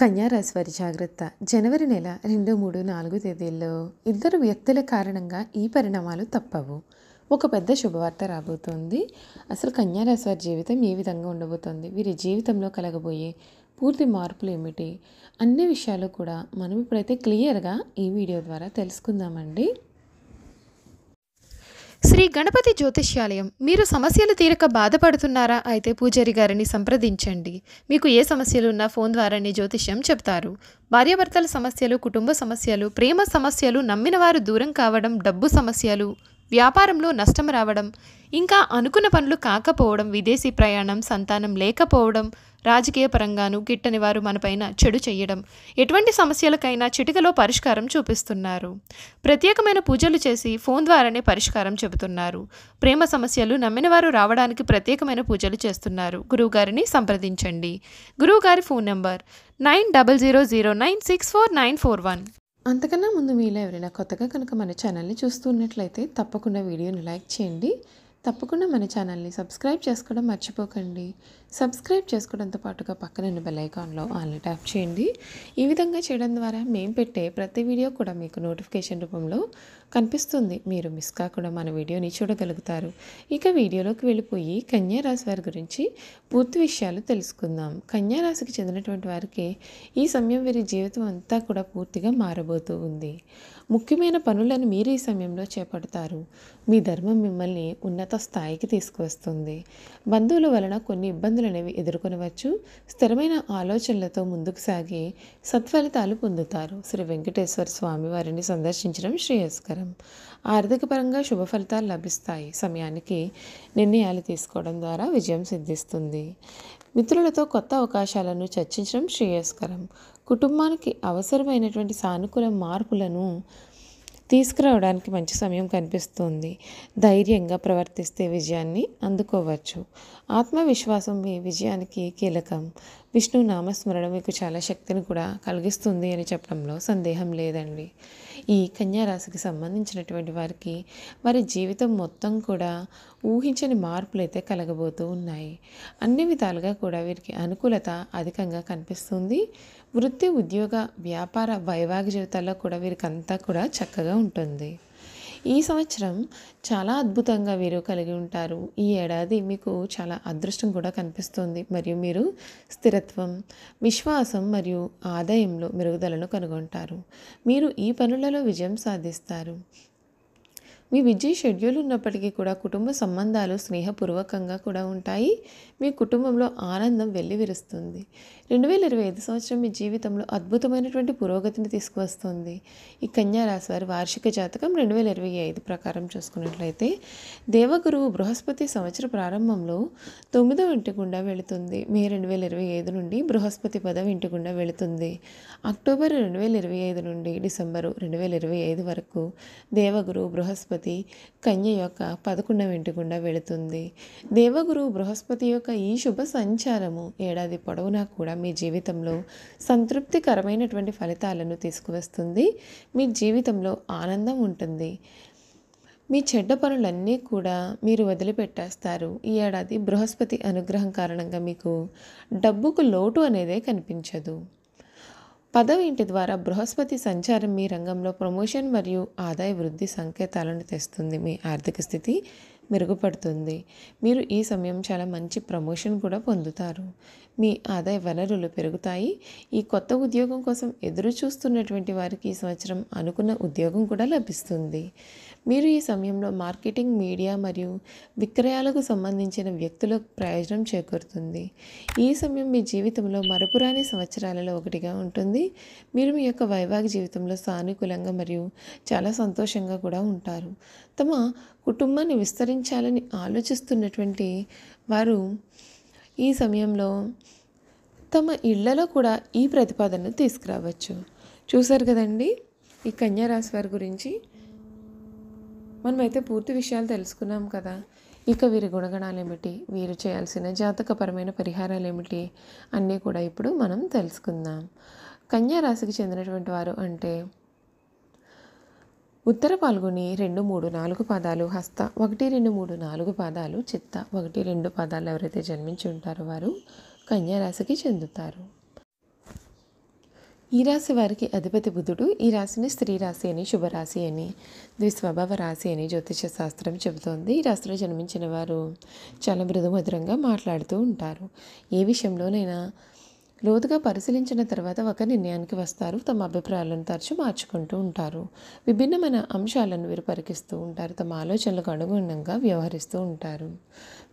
కన్యా రాశి వారి జాగ్రత్త. జనవరి నెల 2, 3, 4 తేదీల్లో ఇద్దరు వ్యక్తుల కారణంగా ఈ పరిణామాలు తప్పవు. ఒక పెద్ద శుభవార్త రాబోతోంది. అసలు కన్యా రాశి వారి జీవితం ఏ విధంగా ఉండబోతోంది, వీరి జీవితంలో కలగబోయే పూర్తి మార్పులు ఏమిటి, అన్ని విషయాలు కూడా మనం ఇప్పుడైతే క్లియర్గా ఈ వీడియో ద్వారా తెలుసుకుందామండి. శ్రీ గణపతి జ్యోతిష్యాలయం. మీరు సమస్యలు తీరక బాధపడుతున్నారా? అయితే పూజారి గారిని సంప్రదించండి. మీకు ఏ సమస్యలు ఉన్నా ఫోన్ ద్వారానే జ్యోతిష్యం చెప్తారు. భార్యాభర్తల సమస్యలు, కుటుంబ సమస్యలు, ప్రేమ సమస్యలు, నమ్మిన వారు దూరం కావడం, డబ్బు సమస్యలు, వ్యాపారంలో నష్టం రావడం, ఇంకా అనుకున్న పనులు కాకపోవడం, విదేశీ ప్రయాణం, సంతానం లేకపోవడం, రాజకీయ పరంగాను గిట్టని వారు మనపైన చెడు చేయడం, ఎటువంటి సమస్యలకైనా చిటికలో పరిష్కారం చూపిస్తున్నారు. ప్రత్యేకమైన పూజలు చేసి ఫోన్ ద్వారానే పరిష్కారం చెబుతున్నారు. ప్రేమ సమస్యలు నమ్మిన వారు రావడానికి ప్రత్యేకమైన పూజలు చేస్తున్నారు. గురువుగారిని సంప్రదించండి. గురువుగారి ఫోన్ నంబర్ 9000964941. అంతకన్నా ముందు మీలో ఎవరైనా కొత్తగా కనుక మన ఛానల్ని చూస్తున్నట్లయితే తప్పకుండా వీడియోని లైక్ చేయండి. తప్పకుండా మన ఛానల్ని సబ్స్క్రైబ్ చేసుకోవడం మర్చిపోకండి. సబ్స్క్రైబ్ చేసుకోవడంతో పాటుగా పక్కనున్న బెల్ ఐకాన్లో ఆల్ని ట్యాప్ చేయండి. ఈ విధంగా చేయడం ద్వారా మేము పెట్టే ప్రతి వీడియో కూడా మీకు నోటిఫికేషన్ రూపంలో కనిపిస్తుంది. మీరు మిస్ కాకుండా మన వీడియోని చూడగలుగుతారు. ఇక వీడియోలోకి వెళ్ళిపోయి కన్యా రాశి వారి గురించి పూర్తి విషయాలు తెలుసుకుందాం. కన్యా రాశికి చెందినటువంటి వారికి ఈ సమయం వీరి జీవితం అంతా కూడా పూర్తిగా మారబోతూ ఉంది. ముఖ్యమైన పనులను మీరు ఈ సమయంలో చేపడతారు. మీ ధర్మం మిమ్మల్ని ఉన్నత స్థాయికి తీసుకువస్తుంది. బంధువుల వలన కొన్ని ఇబ్బందులు అనేవి ఎదుర్కొనవచ్చు. స్థిరమైన ఆలోచనలతో ముందుకు సాగి సత్ఫలితాలు పొందుతారు. శ్రీ వెంకటేశ్వర స్వామి వారిని సందర్శించడం శ్రేయస్కరం. ఆర్థిక పరంగా శుభ ఫలితాలు లభిస్తాయి. సమయానికి నిర్ణయాలు తీసుకోవడం ద్వారా విజయం సిద్ధిస్తుంది. మిత్రులతో కొత్త అవకాశాలను చర్చించడం శ్రేయస్కరం. కుటుంబానికి అవసరమైనటువంటి సానుకూల మార్పులను తీసుకురావడానికి మంచి సమయం కనిపిస్తుంది. ధైర్యంగా ప్రవర్తిస్తే విజయాన్ని అందుకోవచ్చు. ఆత్మవిశ్వాసం మీ విజయానికి కీలకం. విష్ణు నామస్మరణ మీకు చాలా శక్తిని కూడా కలిగిస్తుంది అని చెప్పడంలో సందేహం లేదండి. ఈ కన్యా రాశికి సంబంధించినటువంటి వారికి వారి జీవితం మొత్తం కూడా ఊహించని మార్పులు అయితే కలగబోతూ ఉన్నాయి. అన్ని విధాలుగా కూడా వీరికి అనుకూలత అధికంగా కనిపిస్తుంది. వృత్తి, ఉద్యోగ, వ్యాపార, వైవాహిక జీవితాల్లో కూడా వీరికి అంతా కూడా చక్కగా ఉంటుంది. ఈ సంవత్సరం చాలా అద్భుతంగా వీరు కలిగి ఉంటారు. ఈ ఏడాది మీకు చాలా అదృష్టం కూడా కనిపిస్తుంది. మరియు మీరు స్థిరత్వం, విశ్వాసం మరియు ఆదాయంలో మెరుగుదలను కనుగొంటారు. మీరు ఈ పనులలో విజయం సాధిస్తారు. మీ బిజీ షెడ్యూల్ ఉన్నప్పటికీ కూడా కుటుంబ సంబంధాలు స్నేహపూర్వకంగా కూడా ఉంటాయి. మీ కుటుంబంలో ఆనందం వెల్లివిరుస్తుంది. 2025 సంవత్సరం మీ జీవితంలో అద్భుతమైనటువంటి పురోగతిని తీసుకువస్తుంది. ఈ కన్యా రాశి వారి వార్షిక జాతకం 2025 ప్రకారం చూసుకున్నట్లయితే దేవగురువు బృహస్పతి సంవత్సర ప్రారంభంలో 9వ ఇంటి గుండా వెళుతుంది. మే 2025 నుండి బృహస్పతి 10వ ఇంటి గుండా వెళుతుంది. అక్టోబర్ 2025 నుండి డిసెంబరు 2025 వరకు దేవగురువు బృహస్పతి కన్య యొక్క 11వ ఇంటి గుండా వెళుతుంది. దేవగురువు బృహస్పతి యొక్క ఈ శుభ సంచారము ఏడాది పొడవునా కూడా మీ జీవితంలో సంతృప్తికరమైనటువంటి ఫలితాలను తీసుకువస్తుంది. మీ జీవితంలో ఆనందం ఉంటుంది. మీ చెడ్డ పనులన్నీ కూడా మీరు వదిలిపెట్టేస్తారు. ఈ ఏడాది బృహస్పతి అనుగ్రహం కారణంగా మీకు డబ్బుకు లోటు అనేదే కనిపించదు. 10వ ఇంటి ద్వారా బృహస్పతి సంచారం మీ రంగంలో ప్రమోషన్ మరియు ఆదాయ వృద్ధి సంకేతాలను తెస్తుంది. మీ ఆర్థిక స్థితి మెరుగుపడుతుంది. మీరు ఈ సమయం చాలా మంచి ప్రమోషన్ కూడా పొందుతారు. మీ ఆదాయ వనరులు పెరుగుతాయి. ఈ కొత్త ఉద్యోగం కోసం ఎదురు చూస్తున్నటువంటి వారికి ఈ సంవత్సరం అనుకున్న ఉద్యోగం కూడా లభిస్తుంది. మీరు ఈ సమయంలో మార్కెటింగ్, మీడియా మరియు విక్రయాలకు సంబంధించిన వ్యక్తులకు ప్రయోజనం చేకూరుతుంది. ఈ సమయం మీ జీవితంలో మరపురాని సంవత్సరాలలో ఒకటిగా ఉంటుంది. మీరు మీ యొక్క వైవాహిక జీవితంలో సానుకూలంగా మరియు చాలా సంతోషంగా కూడా ఉంటారు. తమ కుటుంబాన్ని విస్తరించాలని ఆలోచిస్తున్నటువంటి వారు ఈ సమయంలో తమ ఇళ్లలో కూడా ఈ ప్రతిపాదనను తీసుకురావచ్చు. చూశారు కదండి ఈ కన్యా రాశి వారి గురించి. మనమైతే పూర్తి విషయాలు తెలుసుకున్నాం కదా. ఇక వీరి గుణగణాలు ఏమిటి, వీరు చేయాల్సిన జాతకపరమైన పరిహారాలు ఏమిటి అన్నీ కూడా ఇప్పుడు మనం తెలుసుకుందాం. కన్యా రాశికి చెందినటువంటి వారు అంటే ఉత్తర పాల్గొని 2, 3, 4 పాదాలు, హస్త 1, 2, 3, 4 పాదాలు, చిత్త 1, 2 పాదాలు ఎవరైతే జన్మించి ఉంటారో వారు కన్యా రాశికి చెందుతారు. ఈ రాశి వారికి అధిపతి బుధుడు. ఈ రాశిని స్త్రీ రాశి అని, శుభరాశి అని, ద్విస్వభావ రాశి అని జ్యోతిష శాస్త్రం చెబుతోంది. ఈ రాశిలో జన్మించిన వారు చాలా మృదు మధురంగా మాట్లాడుతూ ఉంటారు. ఏ విషయంలోనైనా లోతుగా పరిశీలించిన తర్వాత ఒక నిర్ణయానికి వస్తారు. తమ అభిప్రాయాలను తరచూ మార్చుకుంటూ ఉంటారు. విభిన్నమైన అంశాలను వీరు పరికిస్తూ ఉంటారు. తమ ఆలోచనలకు అనుగుణంగా వ్యవహరిస్తూ ఉంటారు.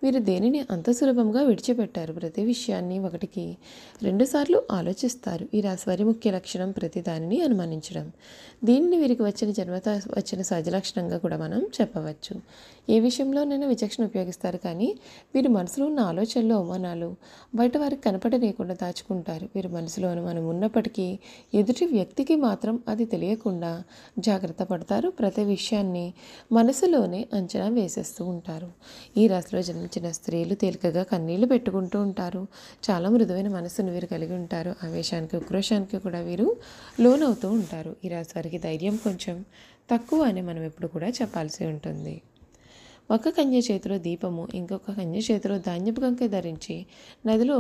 వీరు దేనిని అంత సులభంగా విడిచిపెట్టారు. ప్రతి విషయాన్ని ఒకటికి 2 సార్లు ఆలోచిస్తారు. ఈ రాశి వారి ముఖ్య లక్షణం ప్రతి దానిని అనుమానించడం. దీనిని వీరికి జన్మత వచ్చిన సహజ లక్షణంగా కూడా మనం చెప్పవచ్చు. ఏ విషయంలోనైనా విచక్షణ ఉపయోగిస్తారు, కానీ వీరి మనసులో ఉన్న ఆలోచనలు, అవమానాలు బయట వారికి కనపడనీయకుండా దాచుకుంటారు. వీరి మనసులో అనుమానం ఉన్నప్పటికీ ఎదుటి వ్యక్తికి మాత్రం అది తెలియకుండా జాగ్రత్త పడతారు. ప్రతి విషయాన్ని మనసులోనే అంచనా వేసేస్తూ ఉంటారు. ఈ రాశిలో జన్మించిన స్త్రీలు తేలికగా కన్నీళ్లు పెట్టుకుంటూ ఉంటారు. చాలా మృదువైన మనసును వీరు కలిగి ఉంటారు. ఆవేశానికి, ఉక్రోషానికి కూడా వీరు లోనవుతూ ఉంటారు. ఈ రాశి వారికి ధైర్యం కొంచెం తక్కువ అని మనం ఎప్పుడు కూడా చెప్పాల్సి ఉంటుంది. ఒక కన్య చేతిలో దీపము, ఇంకొక కన్య చేతిలో ధాన్యపు కంకె ధరించి నదిలో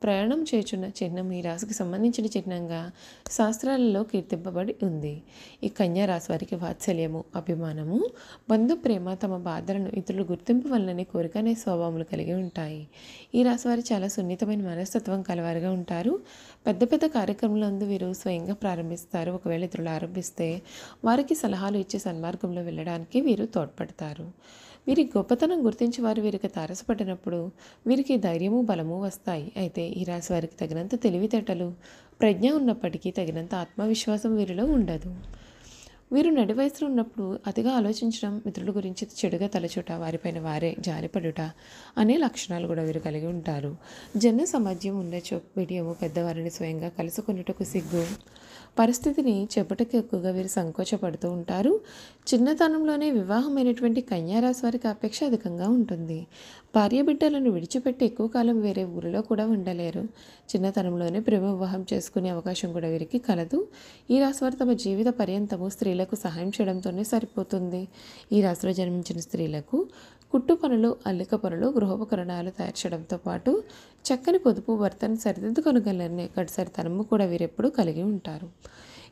ప్రయాణం చేయుచున్న చిహ్నం ఈ రాశికి సంబంధించిన చిహ్నంగా శాస్త్రాలలో కీర్తింపబడి ఉంది. ఈ కన్యా రాశి వారికి వాత్సల్యము, అభిమానము, బంధు ప్రేమ, తమ బాధలను ఇతరులు గుర్తింపు వలననే కోరిక అనే స్వభావములు కలిగి ఉంటాయి. ఈ రాశి వారు చాలా సున్నితమైన మనస్తత్వం కలవారుగా ఉంటారు. పెద్ద పెద్ద కార్యక్రమాలందు వీరు స్వయంగా ప్రారంభిస్తారు. ఒకవేళ ఇతరులు ఆరంభిస్తే వారికి సలహాలు ఇచ్చే సన్మార్గంలో వెళ్ళడానికి వీరు తోడ్పడతారు. వీరి గొప్పతనం గుర్తించి వారు వీరికి తారసపడినప్పుడు వీరికి ధైర్యము, బలము వస్తాయి. అయితే ఈ రాశి వారికి తగినంత తెలివితేటలు, ప్రజ్ఞ ఉన్నప్పటికీ తగినంత ఆత్మవిశ్వాసం వీరిలో ఉండదు. వీరు నడి వయసులో ఉన్నప్పుడు అతిగా ఆలోచించడం, మిత్రుల గురించి చెడుగా తలచుట, వారిపైన వారే జారిపడుట అనే లక్షణాలు కూడా వీరు కలిగి ఉంటారు. జన సమాజం ఉండొచ్చు బిడియము, పెద్దవారిని స్వయంగా కలుసుకున్నటకు సిగ్గు, పరిస్థితిని చెప్పుటకు ఎక్కువగా వీరు సంకోచపడుతూ ఉంటారు. చిన్నతనంలోనే వివాహమైనటువంటి కన్యారాశి వారికి అపేక్ష అధికంగా ఉంటుంది. భార్య బిడ్డలను విడిచిపెట్టి ఎక్కువ కాలం వేరే ఊరిలో కూడా ఉండలేరు. చిన్నతనంలోనే ప్రేమ వివాహం చేసుకునే అవకాశం కూడా వీరికి కలదు. ఈ రాశి వారు తమ జీవిత పర్యంతము స్త్రీలకు సహాయం చేయడంతోనే సరిపోతుంది. ఈ రాశిలో జన్మించిన స్త్రీలకు కుట్టు పనులు, అల్లిక పనులు, గృహోపకరణాలు తయారు చేయడంతో పాటు చక్కని పొదుపు, భర్తను సరిదిద్దుకొనగలనే గడిసరితనము కూడా వీరెప్పుడూ కలిగి ఉంటారు.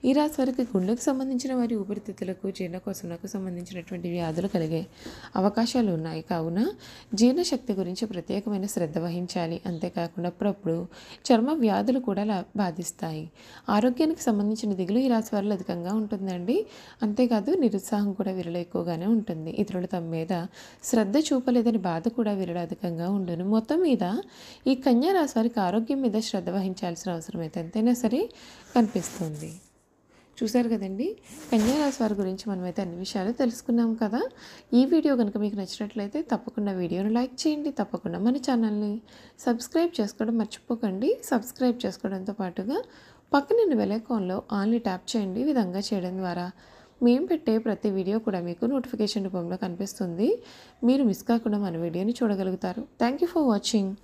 ఈ రాశి వారికి గుండెకు సంబంధించిన వారి ఊపిరితిత్తులకు, జీర్ణకోశంకు సంబంధించినటువంటి వ్యాధులు కలిగే అవకాశాలు ఉన్నాయి. కావున జీర్ణశక్తి గురించి ప్రత్యేకమైన శ్రద్ధ వహించాలి. అంతేకాకుండా అప్పుడప్పుడు చర్మ వ్యాధులు కూడా బాధిస్తాయి. ఆరోగ్యానికి సంబంధించిన దిగులు ఈ రాశి వారిలో అధికంగా ఉంటుందండి. అంతేకాదు నిరుత్సాహం కూడా వీరిలో ఎక్కువగానే ఉంటుంది. ఇతరులు తమ మీద శ్రద్ధ చూపలేదని బాధ కూడా వీరిలో అధికంగా ఉండును. మొత్తం మీద ఈ కన్యా రాశి వారికి ఆరోగ్యం మీద శ్రద్ధ వహించాల్సిన అవసరం అయితే ఎంతైనా సరే కనిపిస్తుంది. చూశారు కదండి, కన్యా రాశి వారి గురించి మనమైతే అన్ని విషయాలు తెలుసుకున్నాం కదా. ఈ వీడియో కనుక మీకు నచ్చినట్లయితే తప్పకుండా వీడియోను లైక్ చేయండి. తప్పకుండా మన ఛానల్ని సబ్స్క్రైబ్ చేసుకోవడం మర్చిపోకండి. సబ్స్క్రైబ్ చేసుకోవడంతో పాటుగా పక్కన బెల్ ఐకాన్లో ఆన్లీ ట్యాప్ చేయండి. ఈ విధంగా చేయడం ద్వారా మేము పెట్టే ప్రతి వీడియో కూడా మీకు నోటిఫికేషన్ రూపంలో కనిపిస్తుంది. మీరు మిస్ కాకుండా మన వీడియోని చూడగలుగుతారు. Thank you for watching.